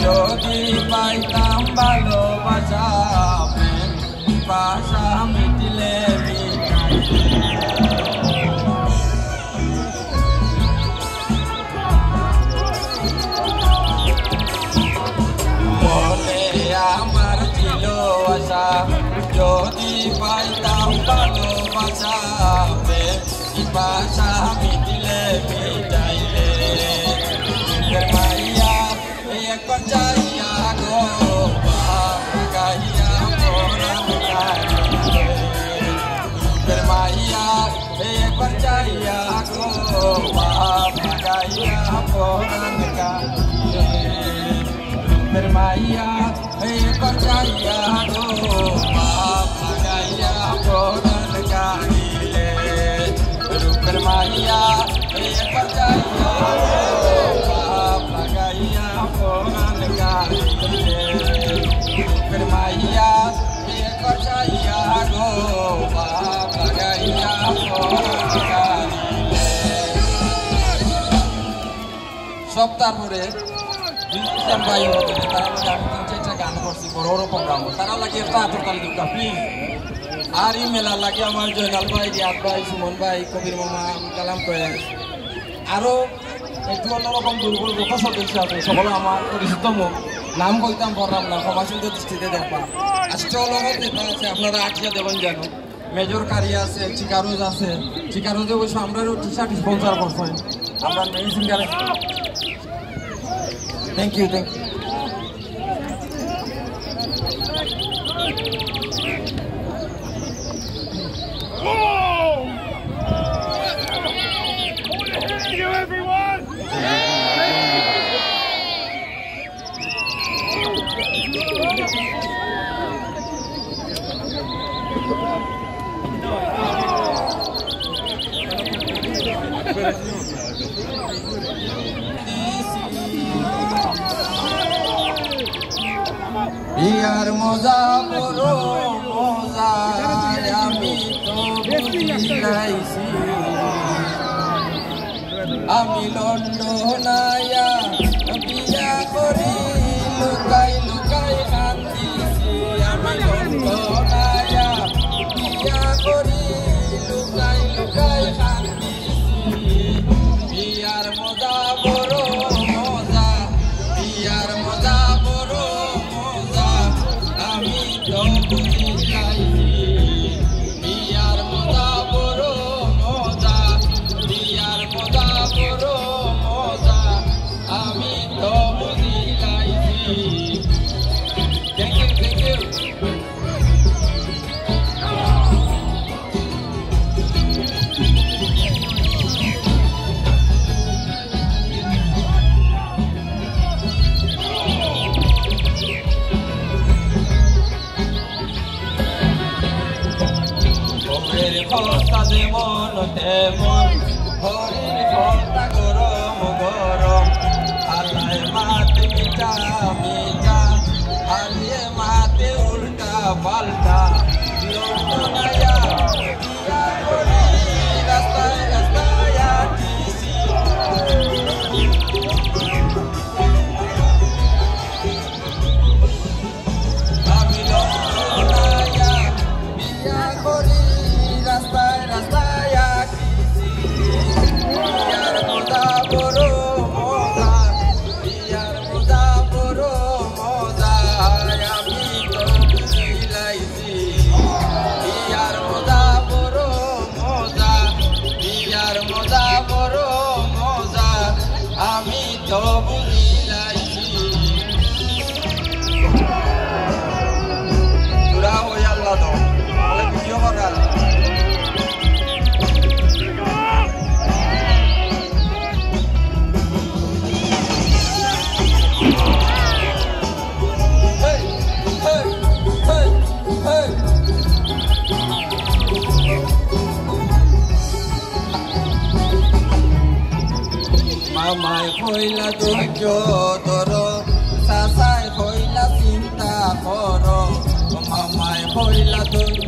যদি পাইতাম ভালোবাসা ভাষা মিটিলে মনে আমার ছিল আশা যদি পাইতাম ভালোবাসা ভাষা মিটিলে মিটাইলে মাইয়া এক যাইয়া গো গাইয়া মাইয়া এক যাইয়া গো গাইয়া পরান গাইলে মাইয়া এক যাইয়া গো গাইয়া পরান গাইলে রূপের মাইয়া এক যাইয়া Permaya, percaya go, bagaya সপ্তাহ পরে ভাই তারা চারটা গান করছি বড় প্রোগ্রাম তারা লাগে একটা হাতের দুটা প্লিজ আর ই মেলা লাগে আমার জয়নাল ভাই রিয়াদ ভাই সুমন ভাই কবির মামা কালাম কয়েস আরো একটু অন্যরকম দুর্বল লোক সদস্য আছে সকলে আমার পরিচিত মুখ নাম কইতাম পড়লাম না ক্ষমাসুন্দর দৃষ্টিতে দেখবা আজকে লগত নেতা আছে আপনারা আটিয়া দেবেন যেন মেজর কারিয়া আছে চিকারোজ আছে চিকারোজে বসে আমরা টি শার্ট স্পন্সর করছেন আমরা মেইন সিঙ্গারে থ্যাংক ইউ ইয়ার মজা বড় মজা আমি তো বুঝাইছি আমি লন্ডনায়া বিয়া করি লুকাই লুকাই কান্দিছি আমি লন্ডনায়া বিয়া করি লুকাই লুকাই কান্দিছি ইয়ার মজা বড় মজা ইয়ার মজা বড় মজা আমি তো বুঝাইছি ইয়ার মজা বড় মজা ইয়ার মজা বড় মজা আমি তো বুঝাইছি থ্যাংক ইউ কথা যেমন তেমন হরির কথা গরম গরম আল্লাহ মাতে মিঠা মিঠা আলিয়ে মাতে উল্টা পাল্টা লন্ডনায়া বিয়া করি রাস্তায় রাস্তায় আটিছি আমি লন্ডনায়া বিয়া করি রাস্তায় রাস্তায় আঁকিছি ইয়ার মজা বড় মজা ইয়ার মজা বড় মজা আমি তো বুঝাইছি ইয়ার মজা বড় মজা ইয়ার মজা বড় মজা আমি তো বুঝাইছি তোরা ওই আল্লাহ তো ভিডিও বানাল মামাই কইলা ধৈর্য ধর চাচাই কইলা চিন্তা কর মামাই কইলা ধৈর্য